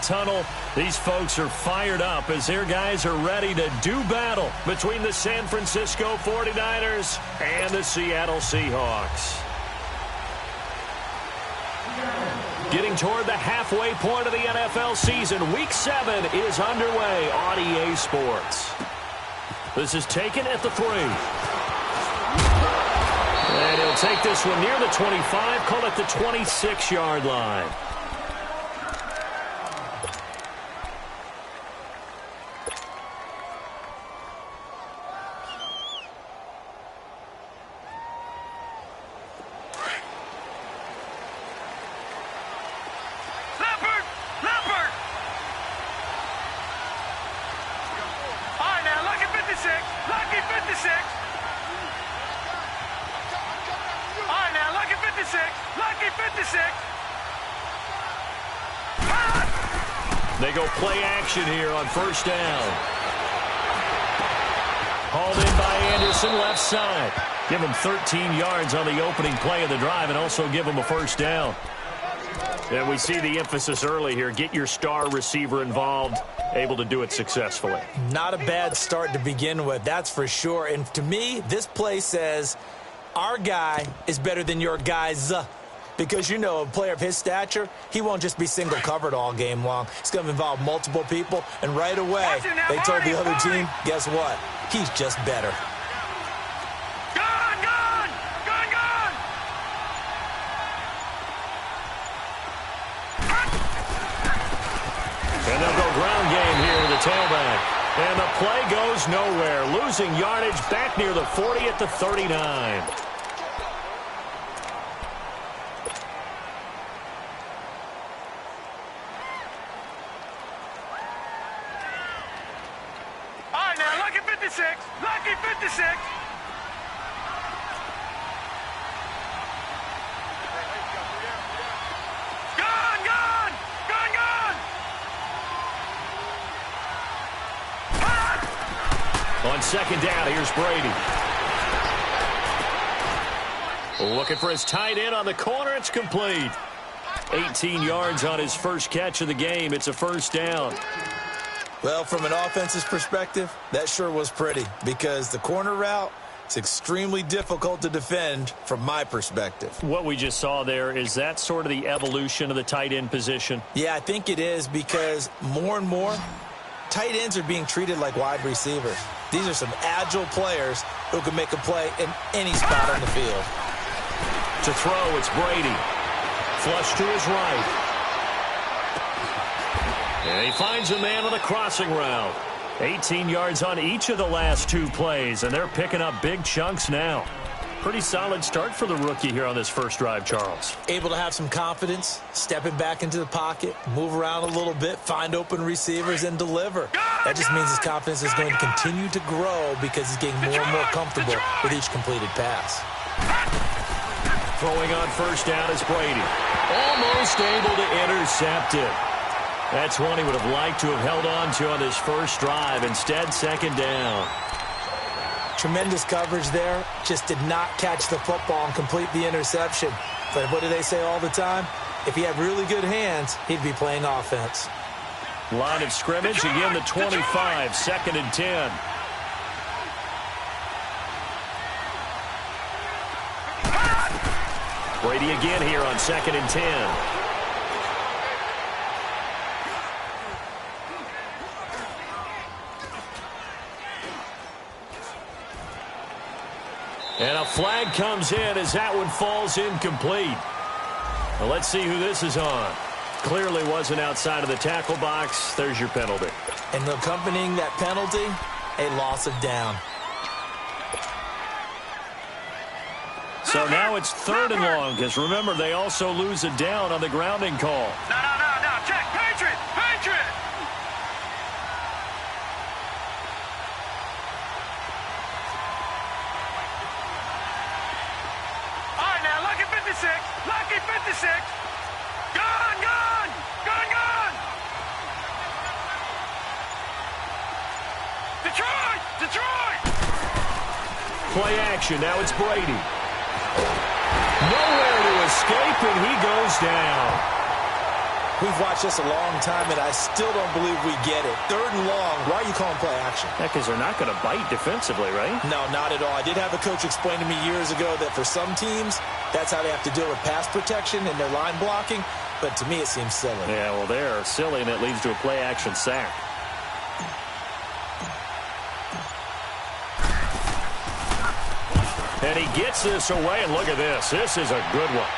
tunnel. These folks are fired up as their guys are ready to do battle between the San Francisco 49ers and the Seattle Seahawks. Getting toward the halfway point of the NFL season, Week 7 is underway on EA Sports. This is taken at the 3. And he'll take this one near the 25, call it the 26-yard line. They go play action here on first down. Hauled in by Anderson, left side. Give him 13 yards on the opening play of the drive and also give him a first down. And we see the emphasis early here. Get your star receiver involved, able to do it successfully. Not a bad start to begin with, that's for sure. And to me, this play says our guy is better than your guys. Because, you know, a player of his stature, he won't just be single covered all game long. It's going to involve multiple people. And right away, they told the other team, guess what? He's just better. Gone! Gone! Gone! Gone! And they'll go ground game here with the tailback. And the play goes nowhere. Losing yardage back near the 40 at the 39. Lucky 56. Gone, gone, gone, gone. On second down, here's Brady. Looking for his tight end on the corner. It's complete. 18 yards on his first catch of the game. It's a first down. Well, from an offense's perspective, that sure was pretty because the corner route is extremely difficult to defend from my perspective. What we just saw there, is that sort of the evolution of the tight end position? Yeah, I think it is because more and more, tight ends are being treated like wide receivers. These are some agile players who can make a play in any spot on the field. To throw, it's Brady. Flush to his right. And he finds a man on the crossing route. 18 yards on each of the last 2 plays, and they're picking up big chunks now. Pretty solid start for the rookie here on this first drive, Charles. Able to have some confidence, stepping back into the pocket, move around a little bit, find open receivers, and deliver. That just means his confidence is going to continue to grow because he's getting more and more comfortable with each completed pass. Throwing on first down is Brady. Almost able to intercept it. That's one he would have liked to have held on to on this first drive. Instead, second down. Tremendous coverage there. Just did not catch the football and complete the interception. But what do they say all the time? If he had really good hands, he'd be playing offense. Line of scrimmage, again the 25, second and 10. Brady again here on second and 10. And a flag comes in as that one falls incomplete. Well, let's see who this is on. Clearly wasn't outside of the tackle box. There's your penalty. And accompanying that penalty, a loss of down. So now it's third and long, because remember, they also lose a down on the grounding call. No. Check. Patriot. Patriot. All right, now, lucky 56. Lucky 56. Gone. Detroit. Play action. Now it's Brady. Nowhere to escape, and he goes down. We've watched this a long time, and I still don't believe we get it. 3rd and long. Why are you calling play action? Yeah, because they're not going to bite defensively, right? No, not at all. I did have a coach explain to me years ago that for some teams, that's how they have to deal with pass protection and their line blocking. But to me, it seems silly. Yeah, well, they're silly, and it leads to a play action sack. And he gets this away, and look at this. This is a good one.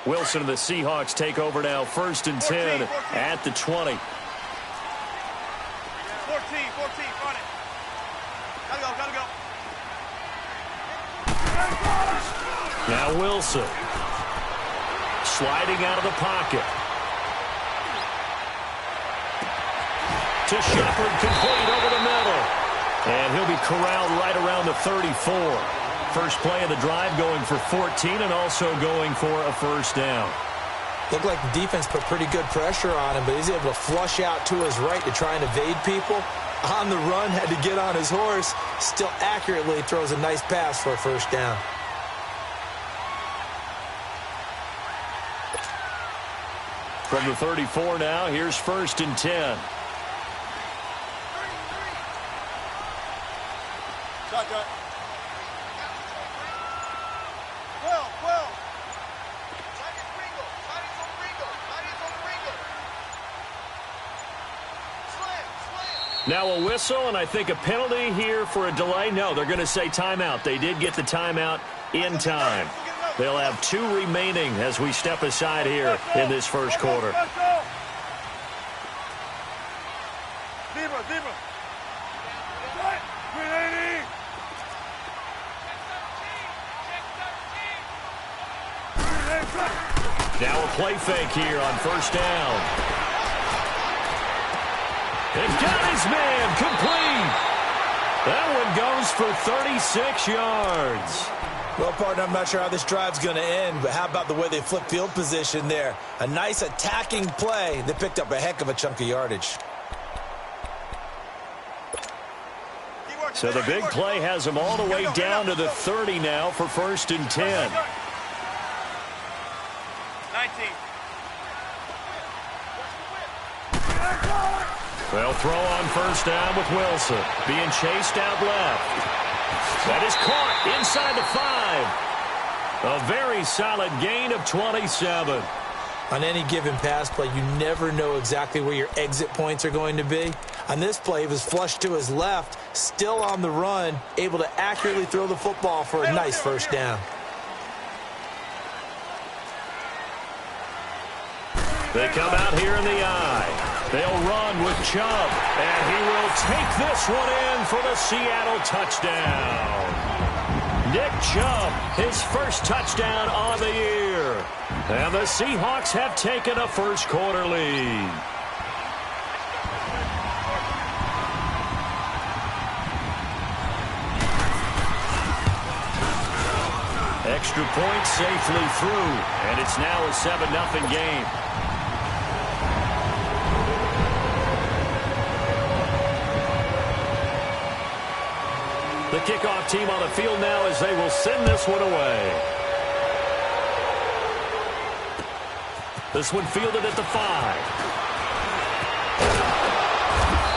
Wilson and the Seahawks take over now, 1st and 10 at the 20. 14, run it. Gotta go. Now Wilson. Sliding out of the pocket. To Shepard, complete over the middle. And he'll be corralled right around the 34. First play of the drive going for 14 and also going for a 1st down. Looked like the defense put pretty good pressure on him, but he's able to flush out to his right to try and evade people. On the run, had to get on his horse. Still accurately throws a nice pass for a 1st down. From the 34 now, here's 1st and 10. Shotgun. Now a whistle, and I think a penalty here for a delay. No, they're going to say timeout. They did get the timeout in time. They'll have 2 remaining as we step aside here in this 1st quarter. Now a play fake here on 1st down. And got his man complete. That one goes for 36 yards. Well, partner, I'm not sure how this drive's going to end, but how about the way they flip field position there? A nice attacking play that picked up a heck of a chunk of yardage. So the big play has them all the way down to the 30 now for 1st and 10. 19. They'll throw on 1st down with Wilson. Being chased out left. That is caught inside the 5. A very solid gain of 27. On any given pass play, you never know exactly where your exit points are going to be. On this play, he was flushed to his left, still on the run, able to accurately throw the football for a nice 1st down. They come out here in the eye. They'll run with Chubb, and he will take this one in for the Seattle touchdown. Nick Chubb, his 1st touchdown on the year. And the Seahawks have taken a 1st quarter lead. Extra point safely through, and it's now a 7-0 game. The kickoff team on the field now as they will send this one away. This one fielded at the 5.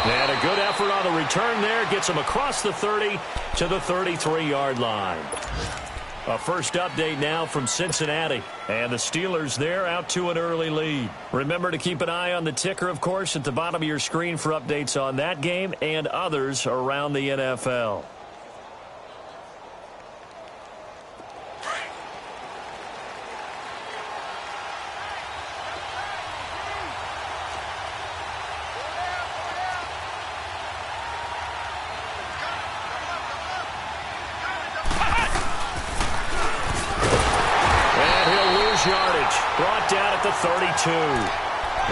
And a good effort on the return there. Gets them across the 30 to the 33-yard line. A first update now from Cincinnati. And the Steelers there out to an early lead. Remember to keep an eye on the ticker, of course, at the bottom of your screen for updates on that game and others around the NFL. Yardage brought down at the 32.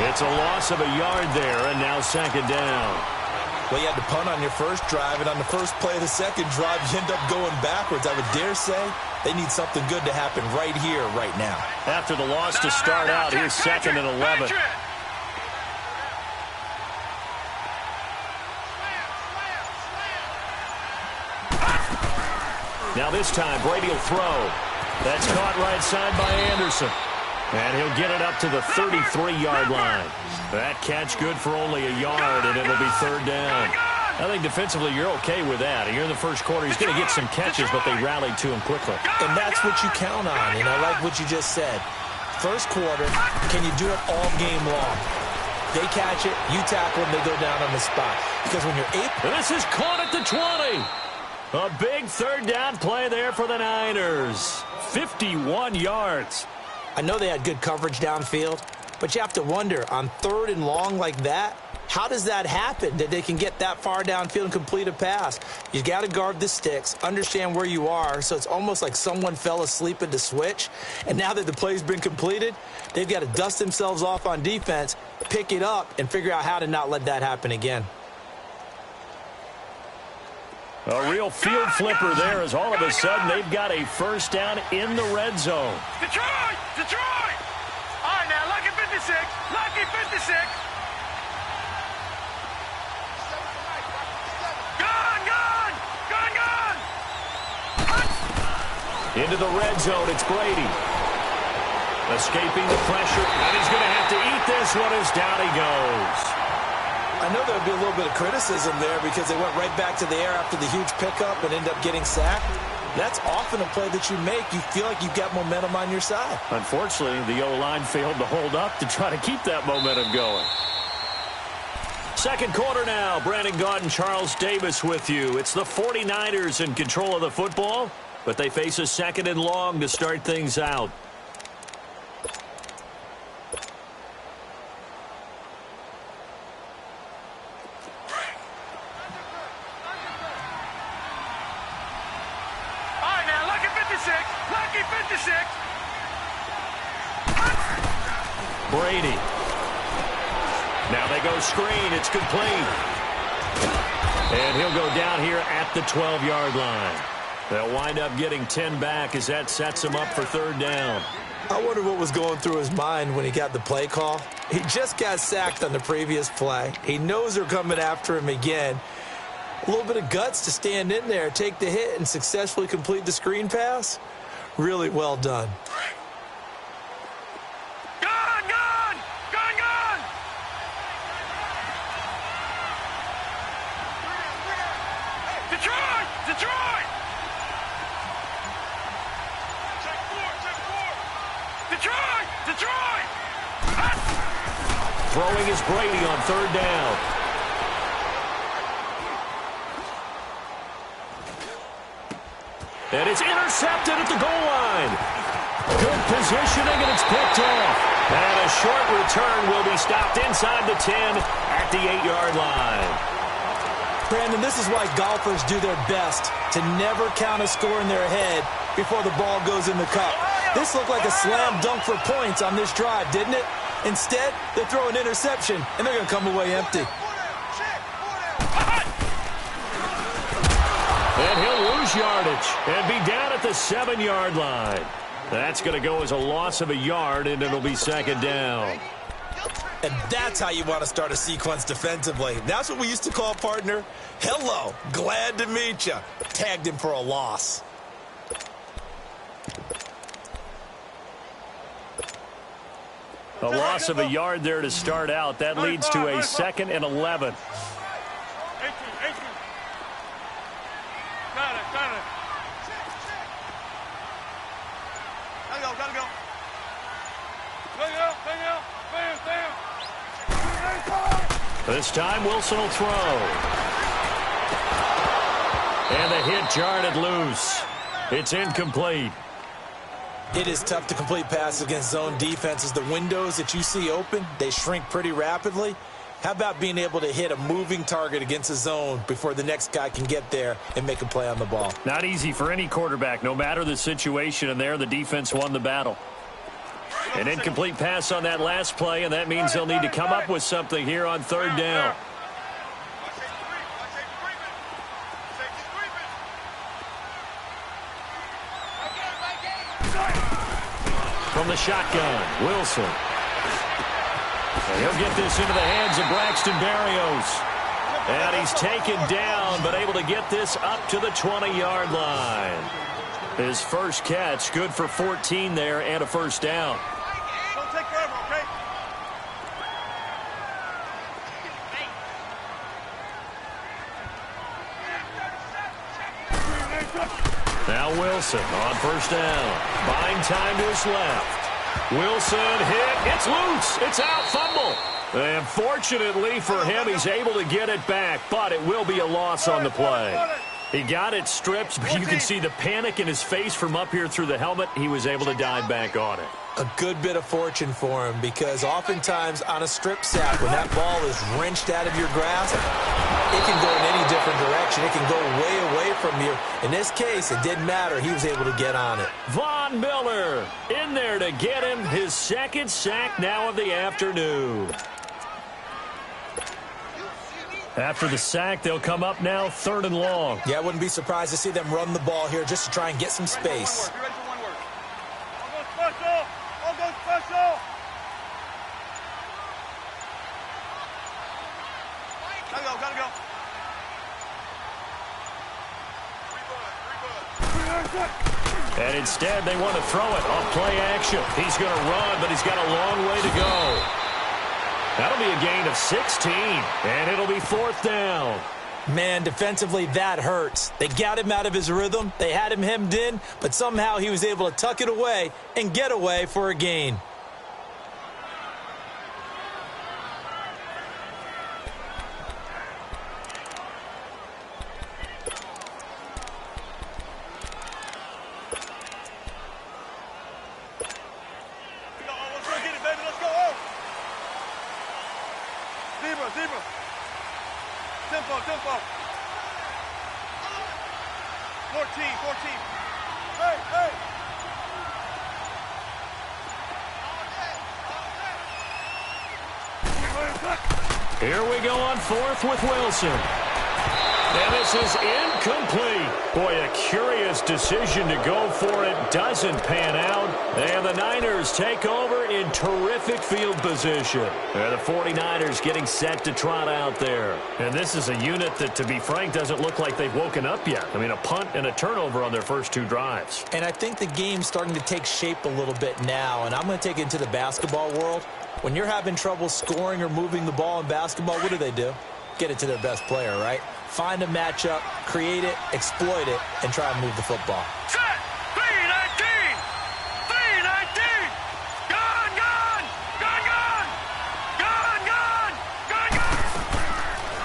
It's a loss of a yard there, and now 2nd down. Well, you had to punt on your first drive, and on the first play of the second drive, you end up going backwards. I would dare say they need something good to happen right here, right now. After the loss to start out, here's 2nd and 11. Now this time, Brady will throw. That's caught right side by Anderson. And he'll get it up to the 33-yard line. That catch good for only a yard, and it'll be 3rd down. I think defensively you're okay with that. Here in the first quarter, he's going to get some catches, but they rallied to him quickly. And that's what you count on, and I like what you just said. First quarter, can you do it all game long? They catch it, you tackle them, they go down on the spot. Because when you're this is caught at the 20. A big 3rd down play there for the Niners. 51 yards. I know they had good coverage downfield, but you have to wonder, on 3rd and long like that, how does that happen that they can get that far downfield and complete a pass? You got to guard the sticks, understand where you are, so it's almost like someone fell asleep at the switch, and now that the play's been completed, they've got to dust themselves off on defense, pick it up, and figure out how to not let that happen again. A real field flipper there as all of a sudden they've got a 1st down in the red zone. Detroit! Detroit! All right, now, lucky 56. Lucky 56. Gun! Into the red zone, it's Brady. Escaping the pressure, and he's going to have to eat this one as down he goes. I know there would be a little bit of criticism there because they went right back to the air after the huge pickup and ended up getting sacked. That's often a play that you make. You feel like you've got momentum on your side. Unfortunately, the O-line failed to hold up to try to keep that momentum going. Second quarter now. Brandon Gaudin, Charles Davis with you. It's the 49ers in control of the football, but they face a 2nd and long to start things out. Brady. Now they go screen. It's complete. And he'll go down here at the 12-yard line. They'll wind up getting 10 back as that sets him up for 3rd down. I wonder what was going through his mind when he got the play call. He just got sacked on the previous play. He knows they're coming after him again. A little bit of guts to stand in there, take the hit, and successfully complete the screen pass. Really well done. Detroit! Throwing is Brady on 3rd down. And it's intercepted at the goal line. Good positioning, and it's picked off. And a short return will be stopped inside the 10 at the 8-yard line. Brandon, this is why golfers do their best to never count a score in their head before the ball goes in the cup. This looked like a slam dunk for points on this drive, didn't it? Instead, they throw an interception, and they're going to come away empty. And he'll lose yardage and be down at the 7-yard line. That's going to go as a loss of a yard, and it'll be 2nd down. And that's how you want to start a sequence defensively. That's what we used to call, partner, hello, glad to meet you. Tagged him for a loss. A loss of a yard there to start out. That leads to a 2nd and 11. This time Wilson will throw. And the hit jarred it loose. It's incomplete. It is tough to complete passes against zone defenses. The windows that you see open, they shrink pretty rapidly. How about being able to hit a moving target against a zone before the next guy can get there and make a play on the ball? Not easy for any quarterback, no matter the situation, and there the defense won the battle. An incomplete pass on that last play, and that means they'll need to come up with something here on 3rd down. the shotgun. Wilson. And he'll get this into the hands of Braxton Berrios. And he's taken down, but able to get this up to the 20-yard line. His first catch, good for 14 there and a first down. Don't take forever, okay? Now Wilson on first down. Buying time to his left. Wilson hit. It's loose. It's out. Fumble. And fortunately for him, he's able to get it back, but it will be a loss on the play. He got it stripped, but you can see the panic in his face from up here through the helmet. He was able to dive back on it. A good bit of fortune for him, because oftentimes on a strip sack, when that ball is wrenched out of your grasp, it can go in any different direction. It can go way away from you. In this case, it didn't matter. He was able to get on it. Von Miller in there to get him his second sack now of the afternoon. After the sack, they'll come up now 3rd and long. Yeah, I wouldn't be surprised to see them run the ball here just to try and get some space. Be ready for one word. I'll go special. I'll go special. Gotta go. And instead, they want to throw it off play action. He's going to run, but he's got a long way to go. That'll be a gain of 16, and it'll be 4th down. Man, defensively, that hurts. They got him out of his rhythm. They had him hemmed in, but somehow he was able to tuck it away and get away for a gain. Zebra. Tempo. 14. Hey. Here we go on 4th with Wilson. And this is incomplete. Boy, a curious decision to go for it. Doesn't pan out. And the Niners take over in terrific field position. And the 49ers getting set to trot out there. And this is a unit that, to be frank, doesn't look like they've woken up yet. I mean, a punt and a turnover on their first 2 drives. And I think the game's starting to take shape a little bit now. And I'm going to take it into the basketball world. When you're having trouble scoring or moving the ball in basketball, what do? Get it to their best player, right? Find a matchup, create it, exploit it, and try and move the football. Set! 3-19! Gone!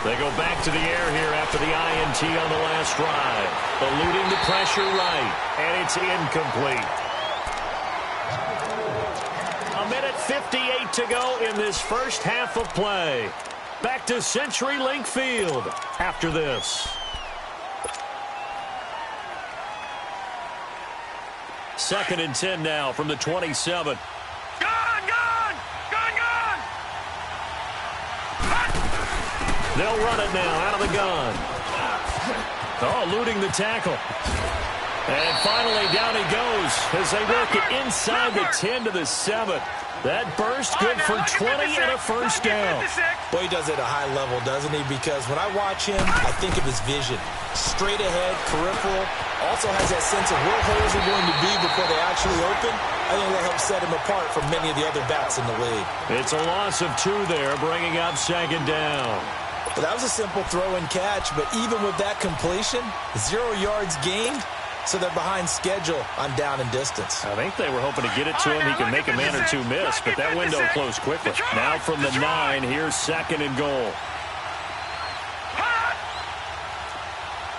They go back to the air here after the INT on the last drive. Eluding the pressure right, and it's incomplete. 1:58 to go in this first half of play. Back to CenturyLink Field after this. Second and 10 now from the 27. Gone! They'll run it now out of the gun. Oh, eluding the tackle. And finally down he goes as they work it inside the 10 to the 7. That burst good for 20 and a first down. Boy, he does it at a high level, doesn't he? Because when I watch him, I think of his vision. Straight ahead, peripheral. Also has that sense of where holes are going to be before they actually open. I think that helps set him apart from many of the other backs in the league. It's a loss of 2 there, bringing up 2nd down. Well, that was a simple throw and catch, but even with that completion, 0 yards gained. So they're behind schedule on down and distance. I think they were hoping to get it to him. He can make a man or 2 miss, but that window closed quickly. Now from the 9, here's 2nd and goal.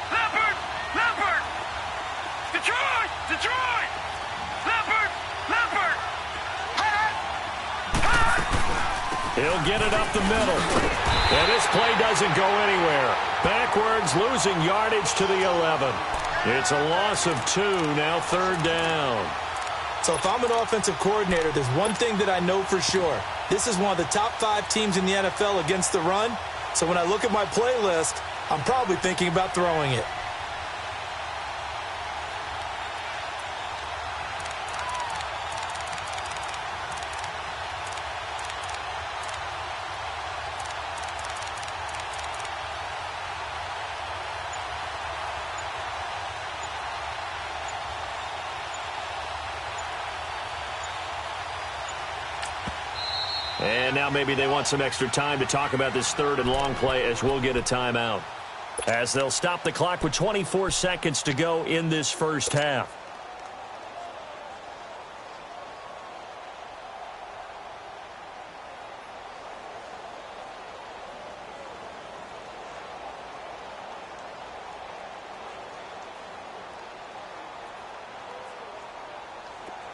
Leopard! Detroit! Leopard! He'll get it up the middle. And this play doesn't go anywhere. Backwards, losing yardage to the 11. It's a loss of 2, now 3rd down. So if I'm an offensive coordinator, there's one thing that I know for sure. This is one of the top 5 teams in the NFL against the run. So when I look at my playlist, I'm probably thinking about throwing it. And now maybe they want some extra time to talk about this third and long play as we'll get a timeout. As they'll stop the clock with 24 seconds to go in this first half.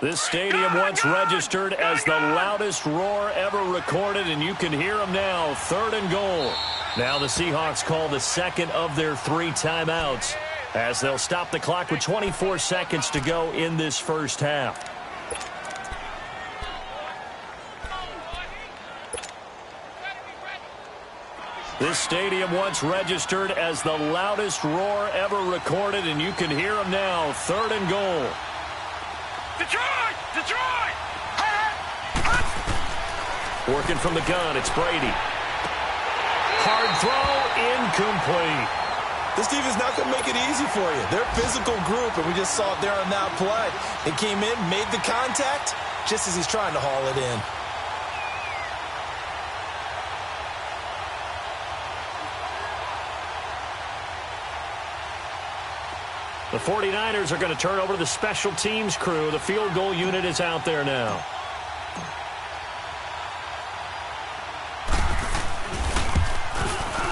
This stadium once registered as the loudest roar ever recorded, and you can hear them now. 3rd and goal. Now the Seahawks call the second of their 3 timeouts as they'll stop the clock with 24 seconds to go in this first half. This stadium once registered as the loudest roar ever recorded, and you can hear them now. 3rd and goal. Detroit! Detroit! Working from the gun, it's Brady. Hard throw, incomplete. This defense not going to make it easy for you. They're a physical group, and we just saw it there on that play. It came in, made the contact, just as he's trying to haul it in. The 49ers are going to turn over to the special teams crew. The field goal unit is out there now.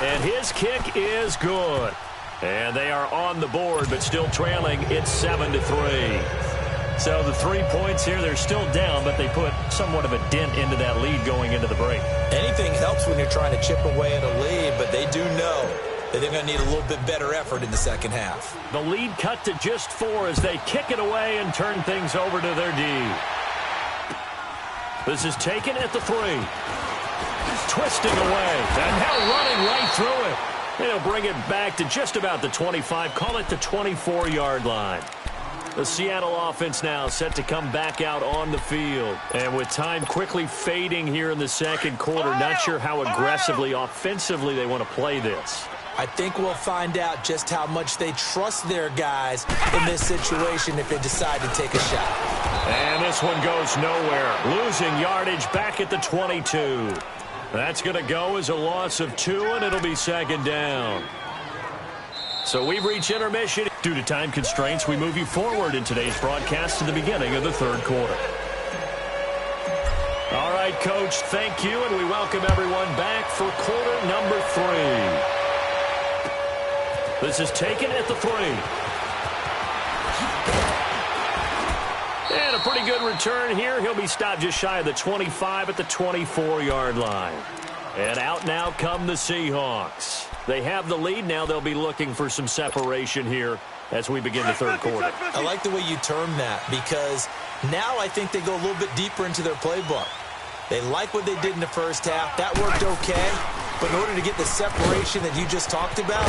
And his kick is good. And they are on the board, but still trailing. It's 7-3. So the 3 points here, they're still down, but they put somewhat of a dent into that lead going into the break. Anything helps when you're trying to chip away at a lead, but they do know that they're going to need a little bit better effort in the second half. The lead cut to just 4 as they kick it away and turn things over to their D. This is taken at the 3. Twisting away, and now running right through it. And he'll bring it back to just about the 25, call it the 24-yard line. The Seattle offense now set to come back out on the field. And with time quickly fading here in the second quarter, not sure how aggressively, offensively they want to play this. I think we'll find out just how much they trust their guys in this situation if they decide to take a shot. And this one goes nowhere. Losing yardage back at the 22. That's going to go as a loss of 2, and it'll be second down. So we've reached intermission. Due to time constraints, we move you forward in today's broadcast to the beginning of the third quarter. All right, Coach, thank you, and we welcome everyone back for quarter number 3. This is taken at the 3. And a pretty good return here. He'll be stopped just shy of the 25 at the 24-yard line. And out now come the Seahawks. They have the lead. Now they'll be looking for some separation here as we begin the third quarter. I like the way you term that because now I think they go a little bit deeper into their playbook. They like what they did in the first half. That worked okay. But in order to get the separation that you just talked about,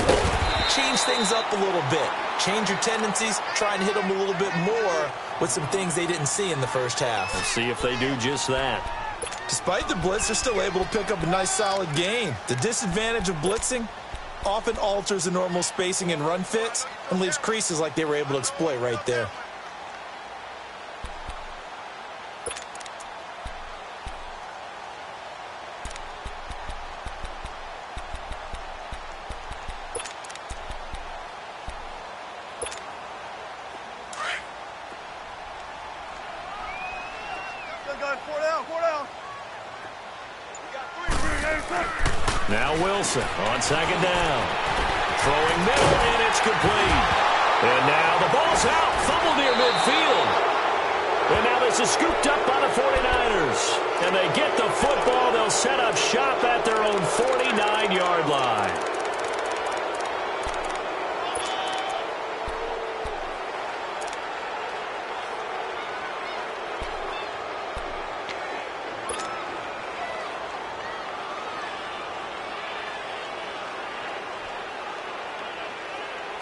change things up a little bit. Change your tendencies. Try and hit them a little bit more with some things they didn't see in the first half. Let's see if they do just that. Despite the blitz, they're still able to pick up a nice, solid gain. The disadvantage of blitzing often alters the normal spacing and run fits and leaves creases like they were able to exploit right there. Now Wilson on second down. Throwing middle, and it's complete. And now the ball's out. Fumble near midfield. And now this is scooped up by the 49ers. And they get the football. They'll set up shop at their own 49-yard line.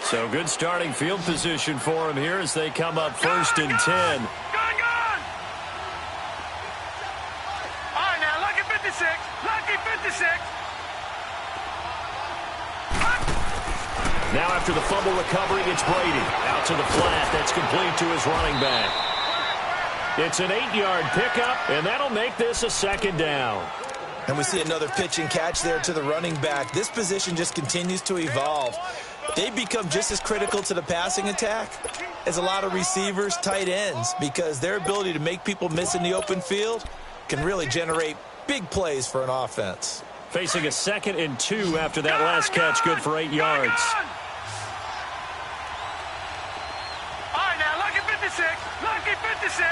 So good starting field position for him here as they come up first and 10. Gun! All right, now, lucky 56. Lucky 56. Now after the fumble recovery, it's Brady. Out to the flat. That's complete to his running back. It's an 8-yard pickup, and that'll make this a second down. And we see another pitch and catch there to the running back. This position just continues to evolve. They become just as critical to the passing attack as a lot of receivers, tight ends, because their ability to make people miss in the open field can really generate big plays for an offense. Facing a 2nd and 2 after that last catch, good for 8 yards. All right, now, lucky 56. Lucky 56.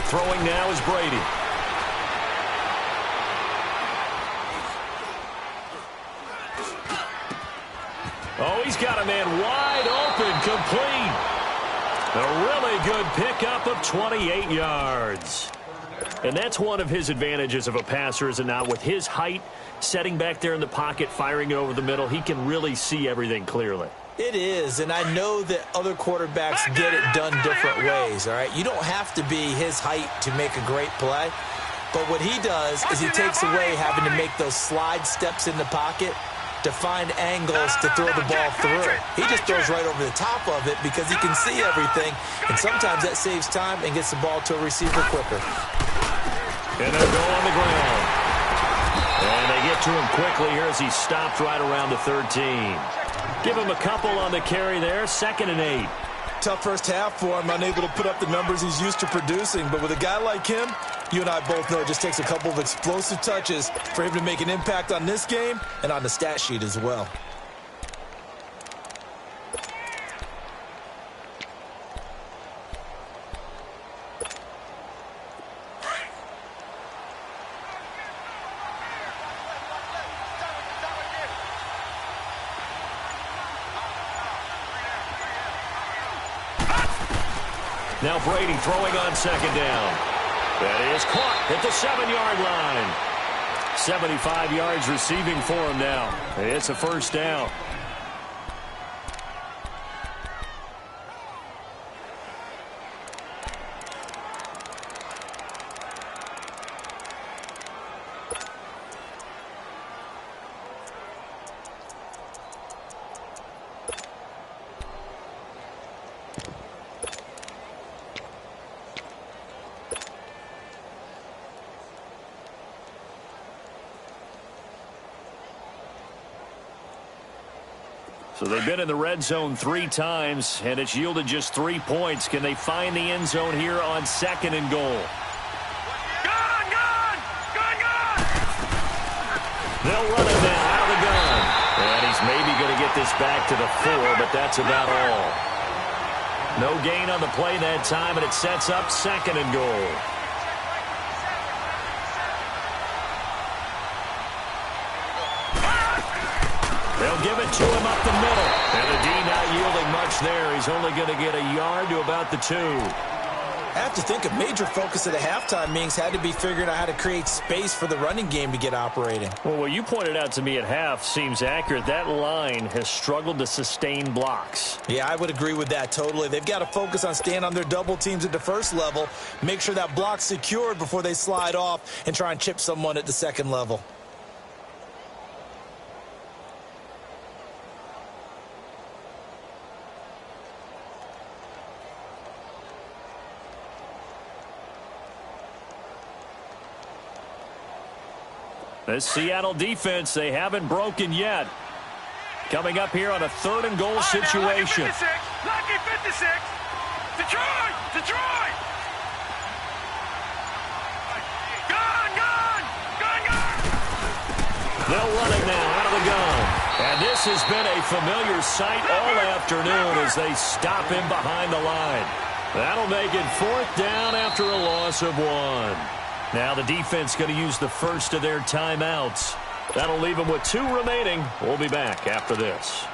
Throwing now is Brady. Oh, he's got a man wide open, complete. A really good pickup of 28 yards. And that's one of his advantages of a passer, is it not? With his height, setting back there in the pocket, firing it over the middle, he can really see everything clearly. It is, and I know that other quarterbacks get it done different ways, all right? You don't have to be his height to make a great play, but what he does is he takes away having to make those slide steps in the pocket to find angles to throw the ball through. He just throws right over the top of it because he can see everything, and sometimes that saves time and gets the ball to a receiver quicker. And they'll go on the ground. And they get to him quickly here as he stopped right around the 13. Give him a couple on the carry there, 2nd and 8. Tough first half for him, unable to put up the numbers he's used to producing. But with a guy like him, you and I both know it just takes a couple of explosive touches for him to make an impact on this game and on the stat sheet as well. Now Brady throwing on 2nd down. That is caught at the 7-yard line. 75 yards receiving for him now. It's a first down. So they've been in the red zone 3 times, and it's yielded just 3 points. Can they find the end zone here on 2nd and goal? Gun! They'll run it now out of the gun. And he's maybe going to get this back to the 4, but that's about all. No gain on the play that time, and it sets up 2nd and goal. They'll give it to him up the middle. And the D not yielding much there. He's only going to get a yard to about the 2. I have to think a major focus of the halftime meetings had to be figuring out how to create space for the running game to get operating. Well, what you pointed out to me at half seems accurate. That line has struggled to sustain blocks. Yeah, I would agree with that totally. They've got to focus on staying on their double teams at the first level, make sure that block's secured before they slide off and try and chip someone at the second level. This Seattle defense, they haven't broken yet. Coming up here on a 3rd and goal situation. Lucky 56. Detroit! Gun! They'll run it now out of the gun. And this has been a familiar sight all afternoon as they stop him behind the line. That'll make it 4th down after a loss of 1. Now the defense going to use the first of their timeouts. That'll leave them with 2 remaining. We'll be back after this.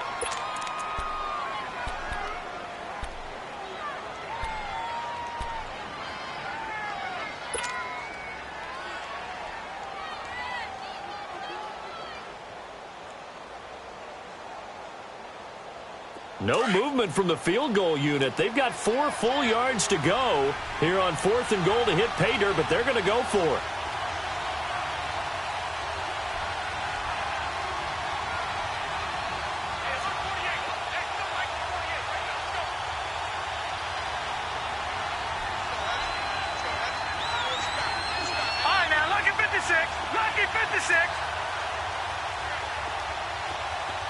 No movement from the field goal unit. They've got 4 full yards to go here on 4th and goal to hit pay dirt, but they're going to go for it. 56. Lucky 56.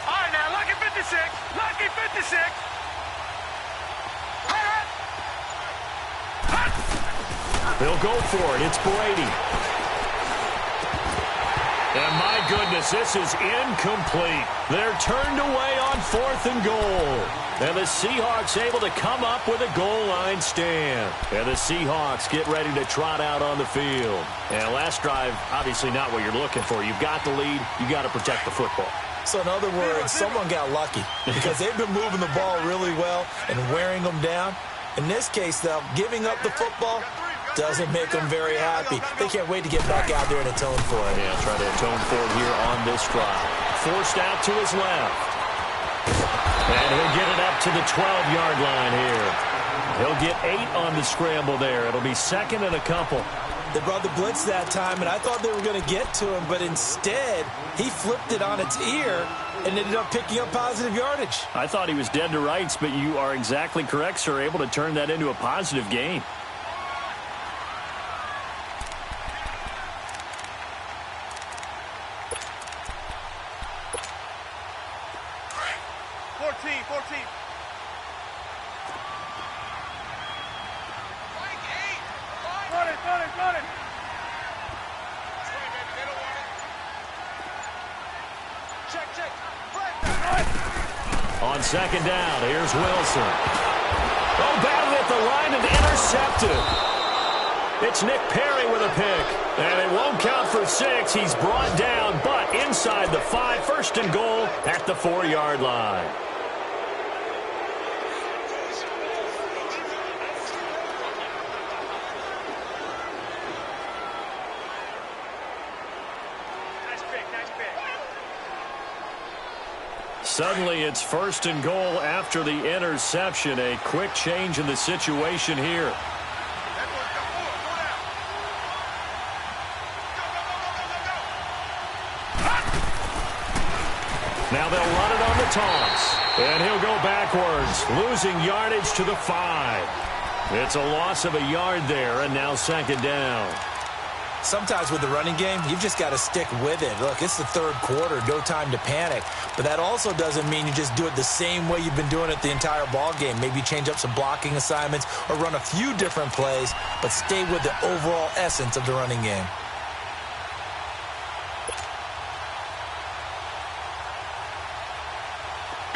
All right, now, lucky 56. Lucky 56. They'll go for it. It's Brady. And my goodness, this is incomplete. They're turned away on 4th and goal. And the Seahawks able to come up with a goal line stand. And the Seahawks get ready to trot out on the field. And last drive, obviously not what you're looking for. You've got the lead. You've got to protect the football. So in other words, someone got lucky because they've been moving the ball really well and wearing them down. In this case, though, giving up the football doesn't make them very happy. They can't wait to get back out there and atone for it. Yeah, try to atone for it here on this drive. Forced out to his left. And he'll get it up to the 12-yard line here. He'll get 8 on the scramble there. It'll be 2nd and a couple. They brought the blitz that time, and I thought they were going to get to him, but instead, he flipped it on its ear and ended up picking up positive yardage. I thought he was dead to rights, but you are exactly correct, sir, able to turn that into a positive gain. 14. Run it. Check. On 2nd down, here's Wilson. Oh, batted at the line and intercepted. It's Nick Perry with a pick. And it won't count for 6. He's brought down, but inside the 5, 1st and goal at the 4-yard line. Suddenly, it's 1st and goal after the interception. A quick change in the situation here. Now they'll run it on the toss. And he'll go backwards, losing yardage to the 5. It's a loss of a yard there, and now 2nd down. Sometimes with the running game, you've just got to stick with it. Look, it's the 3rd quarter, no time to panic. But that also doesn't mean you just do it the same way you've been doing it the entire ball game. Maybe change up some blocking assignments or run a few different plays, but stay with the overall essence of the running game.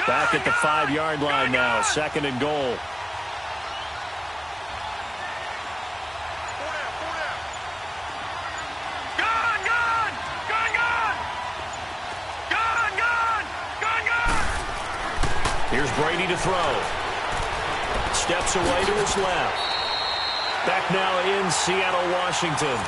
Back at the 5-yard line now, 2nd and goal. Here's Brady to throw. Steps away to his left. Back now in Seattle, Washington.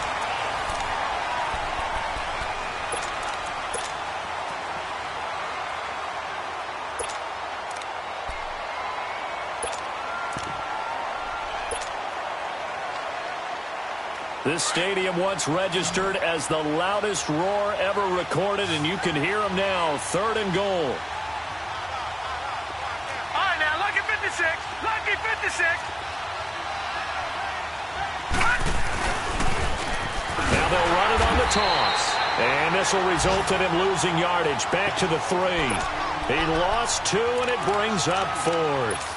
This stadium once registered as the loudest roar ever recorded, and you can hear them now. 3rd and goal. Lucky 56. Now they'll run it on the toss. And this will result in him losing yardage back to the 3. He lost 2, and it brings up 4th.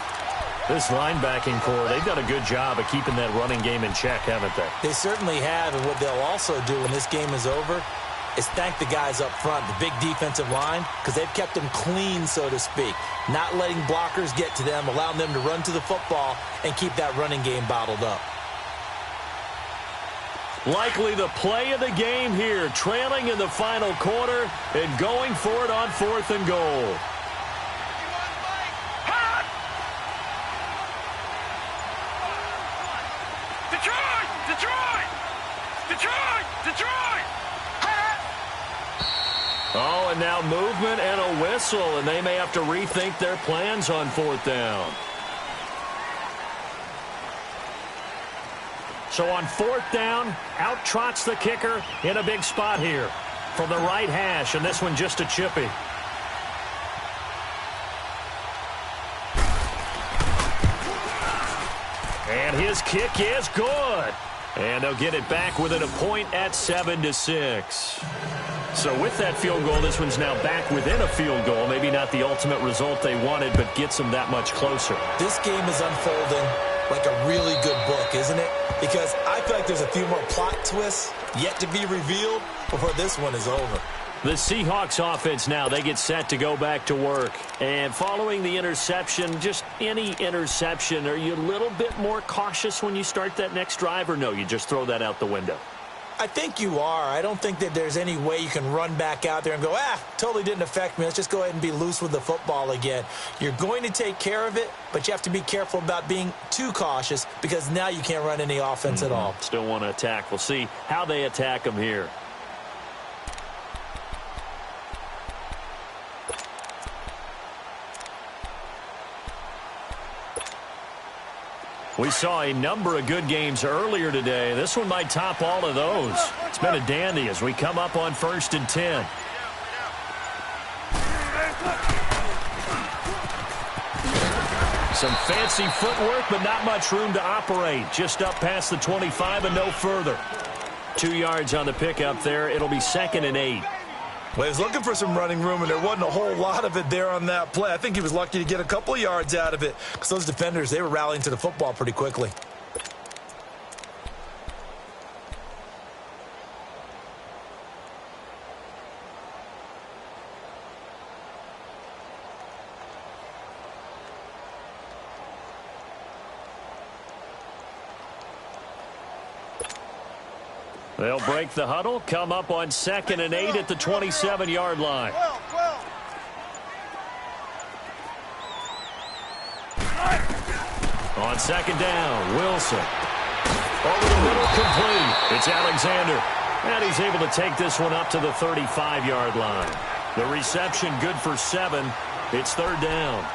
This linebacking core, they've done a good job of keeping that running game in check, haven't they? They certainly have, and what they'll also do when this game is over is thank the guys up front, the big defensive line, because they've kept them clean, so to speak. Not letting blockers get to them, allowing them to run to the football and keep that running game bottled up. Likely the play of the game here, trailing in the final quarter and going for it on 4th and goal. Oh, and now movement and a whistle, and they may have to rethink their plans on 4th down. So on 4th down, out trots the kicker in a big spot here from the right hash, and this one just a chippy. And his kick is good. And they'll get it back within a point at 7-6. So with that field goal, this one's now back within a field goal. Maybe not the ultimate result they wanted, but gets them that much closer. This game is unfolding like a really good book, isn't it? Because I feel like there's a few more plot twists yet to be revealed before this one is over. The Seahawks offense now, they get set to go back to work. And following the interception, just any interception, are you a little bit more cautious when you start that next drive, or no, you just throw that out the window? I think you are. I don't think that there's any way you can run back out there and go, totally didn't affect me. Let's just go ahead and be loose with the football again. You're going to take care of it, but you have to be careful about being too cautious because now you can't run any offense at all. Still want to attack. We'll see how they attack them here. We saw a number of good games earlier today. This one might top all of those. It's been a dandy as we come up on 1st and 10. Some fancy footwork, but not much room to operate. Just up past the 25 and no further. 2 yards on the pickup there. It'll be 2nd and 8. Well, he was looking for some running room, and there wasn't a whole lot of it there on that play. I think he was lucky to get a couple yards out of it because those defenders, they were rallying to the football pretty quickly. They'll break the huddle, come up on 2nd and 8 at the 27-yard line. On 2nd down, Wilson. Over the middle, complete. It's Alexander. And he's able to take this one up to the 35-yard line. The reception good for 7. It's 3rd down.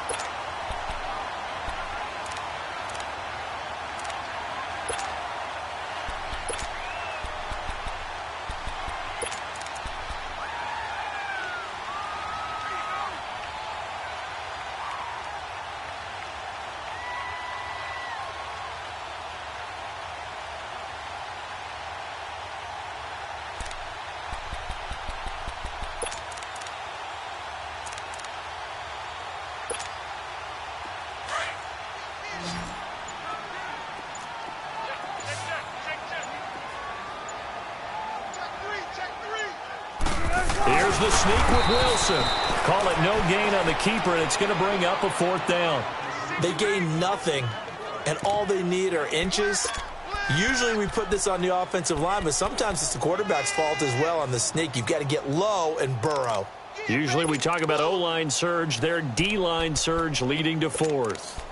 Here's the sneak with Wilson. Call it no gain on the keeper, and it's going to bring up a 4th down. They gain nothing, and all they need are inches. Usually we put this on the offensive line, but sometimes it's the quarterback's fault as well on the sneak. You've got to get low and burrow. Usually we talk about O-line surge. Their D-line surge leading to 4th.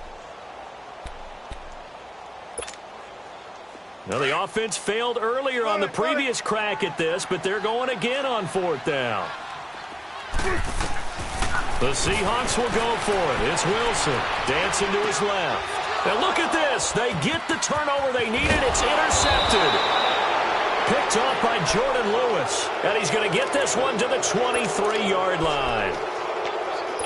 Now, the offense failed earlier on the previous crack at this, but they're going again on 4th down. The Seahawks will go for it. It's Wilson dancing to his left. And look at this. They get the turnover they needed. It's intercepted. Picked off by Jordan Lewis. And he's going to get this one to the 23-yard line.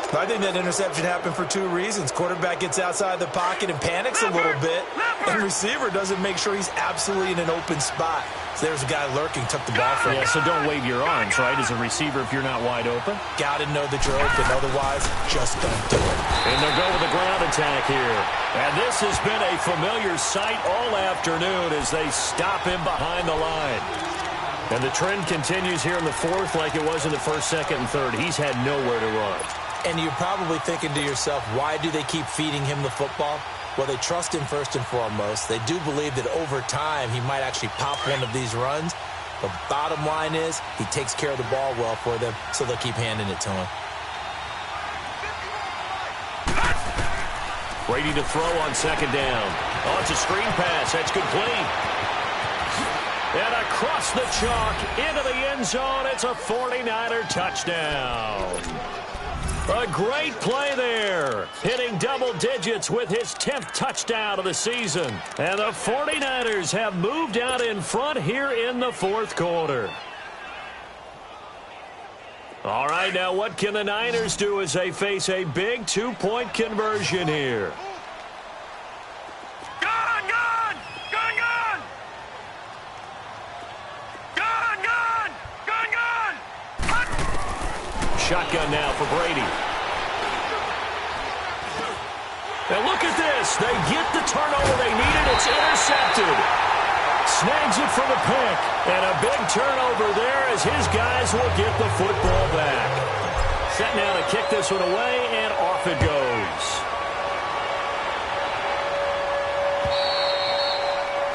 I think that interception happened for 2 reasons. Quarterback gets outside the pocket and panics a little bit, and receiver doesn't make sure he's absolutely in an open spot. So there's a guy lurking, took the ball from him. Yeah, so don't wave your arms, right, as a receiver if you're not wide open. Got to know that you're open. Otherwise, just don't do it. And they'll go with the ground attack here. And this has been a familiar sight all afternoon as they stop him behind the line. And the trend continues here in the 4th like it was in the 1st, 2nd, and 3rd. He's had nowhere to run. And you're probably thinking to yourself, why do they keep feeding him the football? Well, they trust him first and foremost. They do believe that over time he might actually pop one of these runs. The bottom line is he takes care of the ball well for them, so they'll keep handing it to him. Brady to throw on 2nd down. Oh, it's a screen pass. That's complete. And across the chalk into the end zone. It's a 49er touchdown. A great play there, hitting double digits with his 10th touchdown of the season. And the 49ers have moved out in front here in the 4th quarter. All right, now what can the Niners do as they face a big 2-point conversion here? shotgun now for Brady. And look at this. They get the turnover they needed. It's intercepted. Snags it for the pick. And a big turnover there as his guys will get the football back. Set now to kick this one away, and off it goes.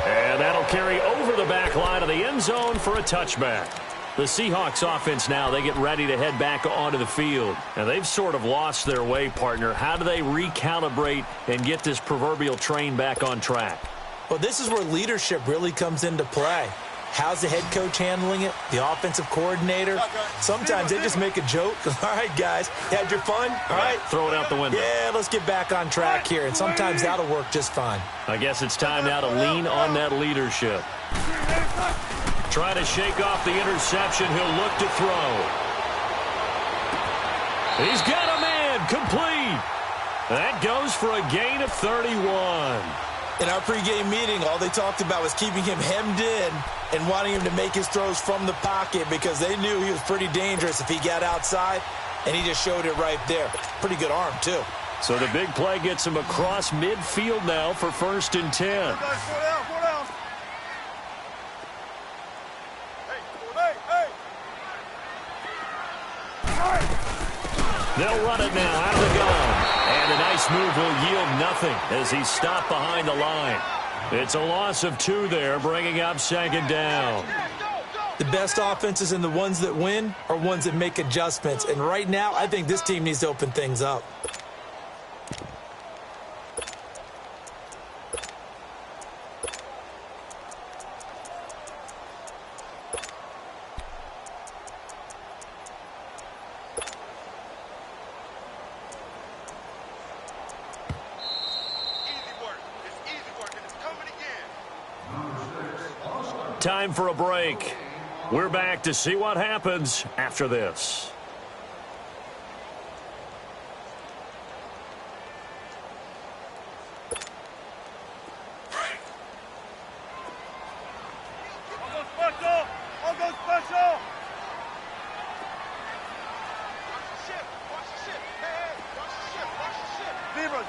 And that'll carry over the back line of the end zone for a touchback. The Seahawks offense now, they get ready to head back onto the field. And they've sort of lost their way, partner. How do they recalibrate and get this proverbial train back on track? Well, this is where leadership really comes into play. How's the head coach handling it? The offensive coordinator? Sometimes they just make a joke. All right, guys, had your fun? All right. Throw it out the window. Yeah, let's get back on track here. And sometimes that'll work just fine. I guess it's time now to lean on that leadership. Trying to shake off the interception. He'll look to throw. He's got a man. Complete. That goes for a gain of 31. In our pregame meeting, all they talked about was keeping him hemmed in and wanting him to make his throws from the pocket because they knew he was pretty dangerous if he got outside, and he just showed it right there. Pretty good arm, too. So the big play gets him across midfield now for 1st and 10. They'll run it now out of the gun. And a nice move will yield nothing as he's stopped behind the line. It's a loss of 2 there, bringing up 2nd down. The best offenses and the ones that win are ones that make adjustments. And right now, I think this team needs to open things up. Time for a break. We're back to see what happens after this. I'll go special.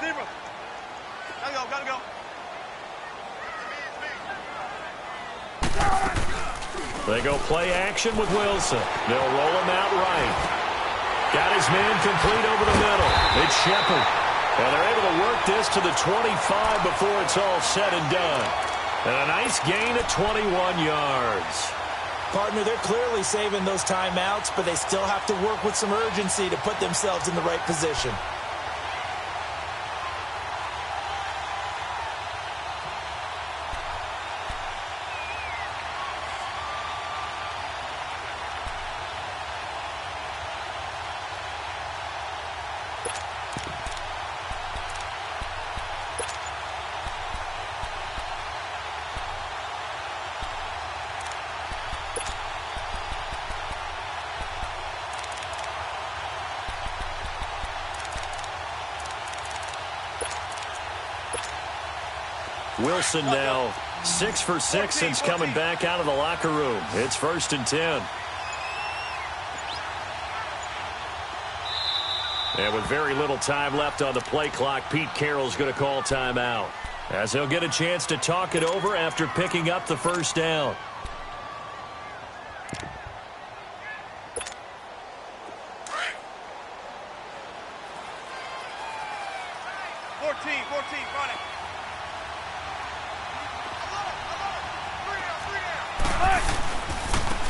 Zebra. Gotta go. They go play action with Wilson. They'll roll him out right. Got his man complete over the middle. It's Shepard. And they're able to work this to the 25 before it's all said and done. And a nice gain of 21 yards. Partner, they're clearly saving those timeouts, but they still have to work with some urgency to put themselves in the right position. Wilson now 6 for 6 since coming back out of the locker room. It's 1st and 10. And with very little time left on the play clock, Pete Carroll's going to call timeout, as he'll get a chance to talk it over after picking up the 1st down.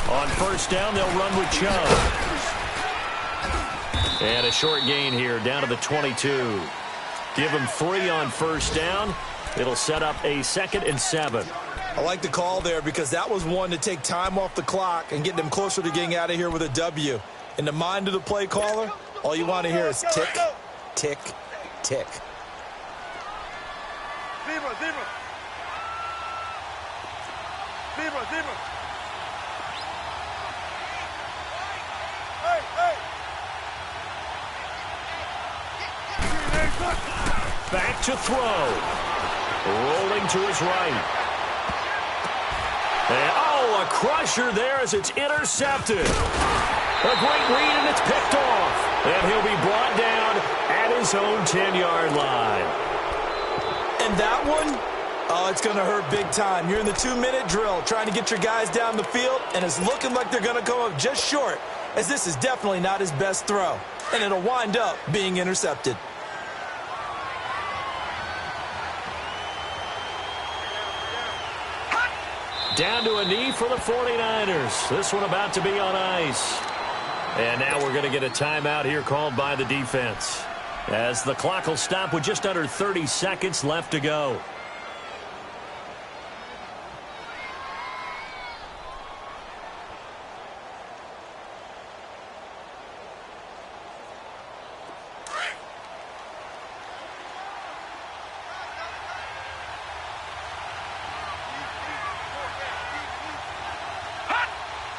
On 1st down, they'll run with Chubb. And a short gain here, down to the 22. Give him 3 on 1st down. It'll set up a 2nd and 7. I like the call there because that was one to take time off the clock and get them closer to getting out of here with a W. In the mind of the play caller, all you want to hear is tick, tick, tick. Zebra. Back to throw. Rolling to his right. And, a crusher there as it's intercepted. A great read, and it's picked off. And he'll be brought down at his own 10-yard line. And that one, oh, it's going to hurt big time. You're in the 2-minute drill trying to get your guys down the field, and it's looking like they're going to come up just short, as this is definitely not his best throw. And it'll wind up being intercepted. Down to a knee for the 49ers. This one about to be on ice. And now we're going to get a timeout here called by the defense, as the clock will stop with just under 30 seconds left to go.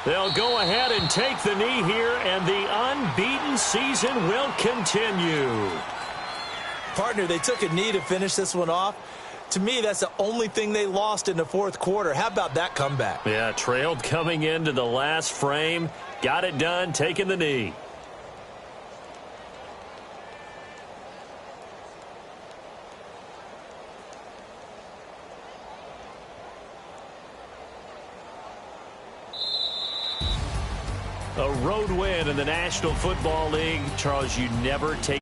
They'll go ahead and take the knee here, and the unbeaten season will continue. Partner, they took a knee to finish this one off. To me, that's the only thing they lost in the fourth quarter. How about that comeback? Yeah, trailed coming into the last frame. Got it done, taking the knee. A road win in the National Football League. Charles, you never take